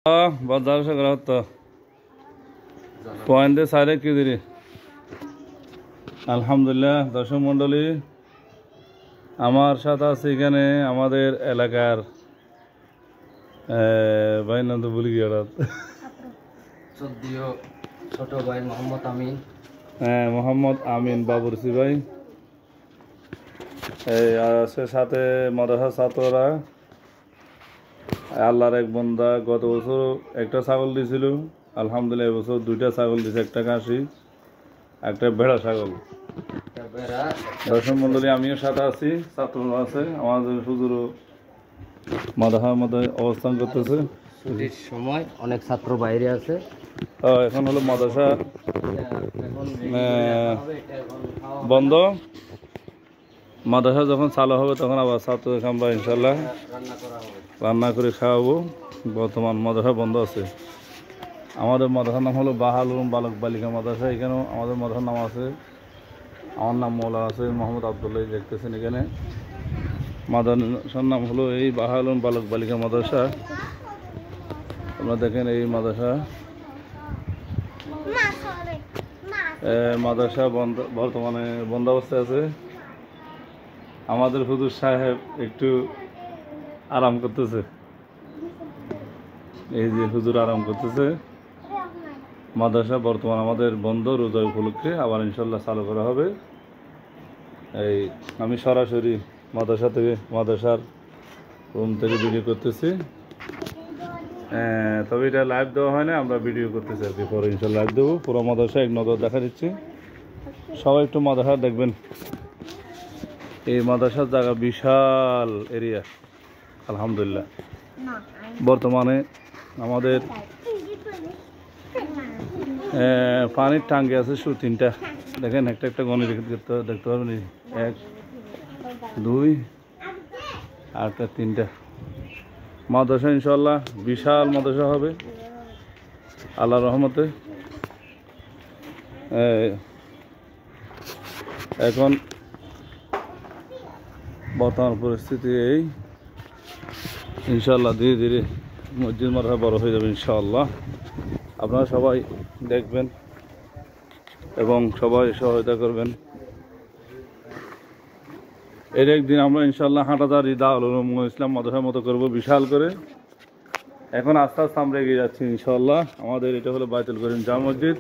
বাজার সে করা হতো পয়েন্টে সাইডে কি দিলি আলহামদুলিল্লাহ। দর্শক মন্ডলী, আমার সাথে আছে এখানে আমাদের এলাকার ভাই নাম তো ভুলে গিয়ে ছোট ভাই মোহাম্মদ আমিন। হ্যাঁ, মোহাম্মদ আমিন বাবুরসি ভাই। এই আছে সাথে মাদ্রাসা ছাত্ররা। আল্লাহর এক বান্দা গত বছর একটা ছাগল দিয়েছিল, আলহামদুলিল্লাহ এবছর দুইটা ছাগল দিয়েছে, একটা খাসি একটা ভেড়া ছাগল। দর্শক মন্ডলী, আমিও সাথে আছি, ছাত্ররা আছে, আমাদের হুজুরও মাদ্রাসার মধ্যে অবস্থান করতেছে। ছুটির সময় অনেক ছাত্র বাইরে আছে। এখন হলো মাদ্রাসা বন্ধ, মাদ্রাসা যখন চালু হবে তখন আবার ছাত্রদের আমরা ইনশাল্লাহ রান্না করে খাওয়াবো। বর্তমান মাদ্রাসা বন্ধ আছে। আমাদের মাদ্রাসার নাম হলো বাহাল উলুম বালক বালিকা মাদ্রাসা। এখানেও আমাদের মাদ্রাসার নাম আছে, আমার নাম মৌলানা আছে মোহাম্মদ আবদুল্লাহ, দেখতেছেন এখানে। মাদ্রাসার নাম হলো এই বাহাল উলুম বালক বালিকা মাদ্রাসা। আপনারা দেখেন এই মাদ্রাসা বর্তমানে বন্ধ অবস্থায় আছে। আমাদের হুজুর সাহেব একটু আরাম করতেছে, এই যে হুজুর আরাম করতেছে। মাদ্রাসা বর্তমান আমাদের বন্ধ, রোজা উপলক্ষে আবার ইনশাল্লাহ চালু করা হবে। এই আমি সরাসরি মাদ্রাসার রুম থেকে ভিডিও করতেছি। তবে এটা লাইভ দেওয়া হয় না, আমরা ভিডিও করতেছি আর কি। পরে ইনশাল্লাহ লাইভ দেবো। পুরো মাদ্রাসা এক নজর দেখা দিচ্ছি, সবাই একটু মাদ্রাসা দেখবেন। এই মাদ্রাসার জায়গা বিশাল এরিয়া, আলহামদুলিল্লাহ। বর্তমানে আমাদের পানির টাঙ্কি আছে শুধু 3টা। দেখেন একটা একটা গণে দেখতে পারবেন, 1 2 আর 3টা। মাদ্রাসা ইনশাল্লাহ বিশাল মাদ্রাসা হবে আল্লাহর রহমতে। এখন বর্তমান পরিস্থিতি এই, ইনশাল্লাহ ধীরে ধীরে মসজিদ মাদ্রাসা বড় হয়ে যাবে ইনশাআল্লাহ। আপনারা সবাই দেখবেন এবং সবাই সহায়তা করবেন। এর একদিন আমরা ইনশাল্লাহ হাঁটাদারি দারুল উলুম ইসলাম মাদ্রাসার মতো করবো বিশাল করে। এখন আস্তে আস্তে আমরা এগিয়ে যাচ্ছি ইনশাল্লাহ। আমাদের এটা হলো বাইতুল করিম জামে মসজিদ।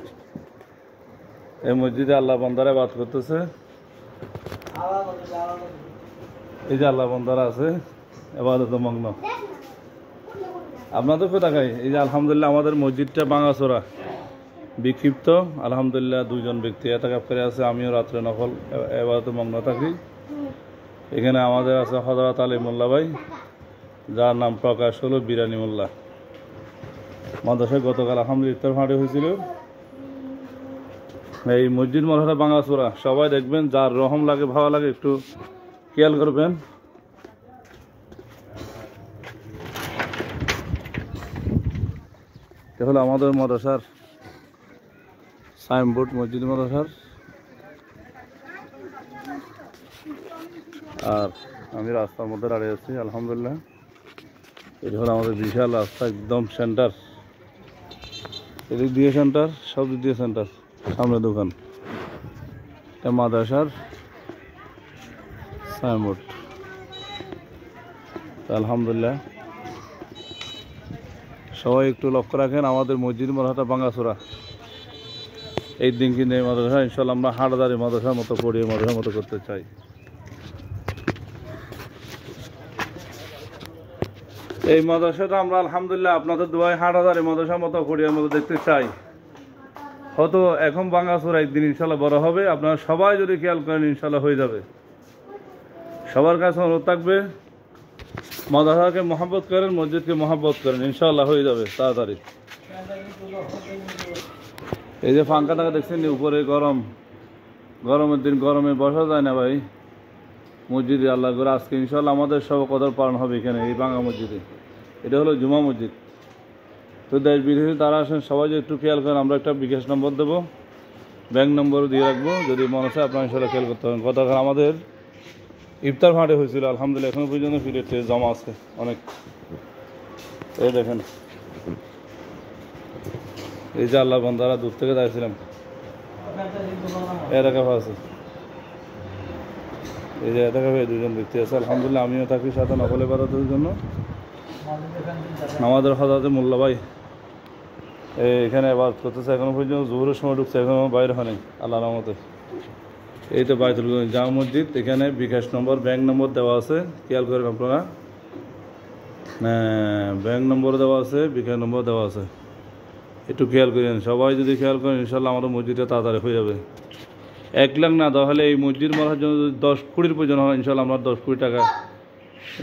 এই মসজিদে আল্লাহ বান্দারা বাদ করতেছে। এই যে আল্লাহ বান্দারা আছে এবাদত মগ্ন। আপনাদের কোথায় খাই? এই যে আলহামদুলিল্লাহ আমাদের মসজিদটা ভাঙাচোরা বিক্ষিপ্ত। আলহামদুলিল্লাহ 2 জন ব্যক্তি এতাকাফ করে আছে। আমিও রাত্রে নকল এবাদত মগ্ন থাকি। এখানে আমাদের আছে হযরত আলী মোল্লা ভাই, যার নাম প্রকাশ হলো বিরানি মোল্লা। মাদ্রাসায় গতকাল আলহামদুলিল্লাহ ইফতার ফাঁড়ি হয়েছিল। এই মসজিদ মাদ্রাসা ভাঙাচোরা, সবাই দেখবেন, যার রহম লাগে ভালো লাগে একটু খেয়াল করবেন। এটা হলো আমাদের মাদ্রাসার সাইনবোর্ড, মসজিদ মাদ্রাসার। আর আমি রাস্তার মধ্যে দাঁড়িয়ে আছি আলহামদুলিল্লাহ। এটা হলো আমাদের বিশাল রাস্তা, একদম সেন্টার। এদিক দিয়ে সেন্টার, সব দিক দিয়ে সেন্টার। সামনে দোকান, এটা মাদ্রাসার সাইনবোর্ড। আলহামদুলিল্লাহ সবাই একটু লক্ষ্য রাখেন। আমাদের মসজিদ মাদ্রাসাটা ভাঙাচোরা। এই দিন কিন্তু এই মাদ্রাসা ইনশাল্লাহ আমরা হাঁটাদারি মাদ্রাসার মতো পড়িয়ে মাদ্রাসার মতো করতে চাই। এই মাদ্রাসাটা আমরা আলহামদুলিল্লাহ আপনাদের দোয়ায় হাঁটাদারি মাদ্রাসার মতো পড়িয়ে মতো দেখতে চাই। হয়তো এখন ভাঙাচোরা, একদিন ইনশাল্লাহ বড় হবে। আপনারা সবাই যদি খেয়াল করেন ইনশাল্লাহ হয়ে যাবে। সবার কাছে অনুরোধ থাকবে, মাদ্রাসাকে মহব্বত করেন, মসজিদকে মহব্বত করেন, ইনশাআল্লাহ হয়ে যাবে তাড়াতাড়ি। এই যে ফাঙ্কা টাকা দেখছেন উপরে, গরমের দিন গরমে বসা যায় না ভাই মসজিদে। আল্লাহ করে আজকে ইনশাআল্লাহ আমাদের সব কদর পালন হবে এখানে এই ভাঙা মসজিদে। এটা হলো জুমা মসজিদ। তো দেশ বিদেশে তারা আসেন, সবাই যে একটু খেয়াল করেন। আমরা একটা বিকাশ নম্বর দেবো, ব্যাংক নম্বরও দিয়ে রাখবো, যদি মনে হয় আপনার ইনশাআল্লাহ খেয়াল করতে হবে। গতকাল আমাদের ইফতার ফাঁড়ে হয়েছিল আলহামদুলিল্লাহ, এখনো পর্যন্ত ফিরে জমা আছে অনেক। এই দেখেন এই যে আল্লাহ বন্দারা দূর থেকে যাইছিলাম এর কাছে আছে, এই যে এটা কাছে দুজন ব্যক্তি আছে। আলহামদুলিল্লাহ আমিও থাকি সাথে নকল ইবাদতের জন্য। আমাদের হজরত মোল্লা ভাই এখানে আবাদ করতেছে এখনো পর্যন্ত, জোহরের সময় ঢুকছে, এখনো বাইরে হয়নি আল্লাহর রহমতে। এই তো বাইতুল জামা মসজিদ, এখানে বিকাশ নম্বর ব্যাংক নম্বর দেওয়া আছে, খেয়াল করেন আপনারা। ব্যাংক নম্বর দেওয়া আছে, বিকাশ নম্বর দেওয়া আছে, একটু খেয়াল করেন। সবাই যদি খেয়াল করেন ইনশাল্লাহ আমাদের মসজিদটা তাড়াতাড়ি হয়ে যাবে। 1 লাখ না দেওয়া হলে এই মসজিদ মারার জন্য যদি 10 কোটির প্রয়োজন হয় ইনশাল্লাহ আমরা 10 কোটি টাকা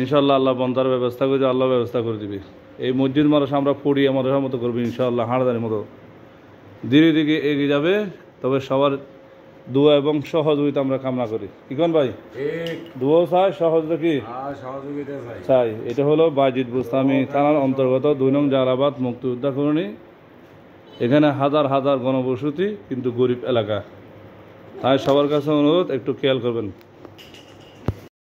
ইনশাল্লাহ আল্লাহ বন্দার ব্যবস্থা করে আল্লাহ ব্যবস্থা করে দিবি। এই মসজিদ মারাস আমরা পড়ি আমাদের মতো করবি ইনশাআল্লাহ, হাঁড়দানির মতো ধীরে ধীরে এগিয়ে যাবে। তবে সবার দোয়া এবং সহযোগিতা আমরা কামনা করি। কি কোন ভাই, দোয়াও চাই, সহযোগিতা কি চাই। এটা হলো বাজিদ বুস্তামি থানার অন্তর্গত 2 নং জালালাবাদ মুক্তিযোদ্ধা কলোনি। এখানে হাজার হাজার গণবসতি, কিন্তু গরিব এলাকা। তাই সবার কাছে অনুরোধ একটু খেয়াল করবেন।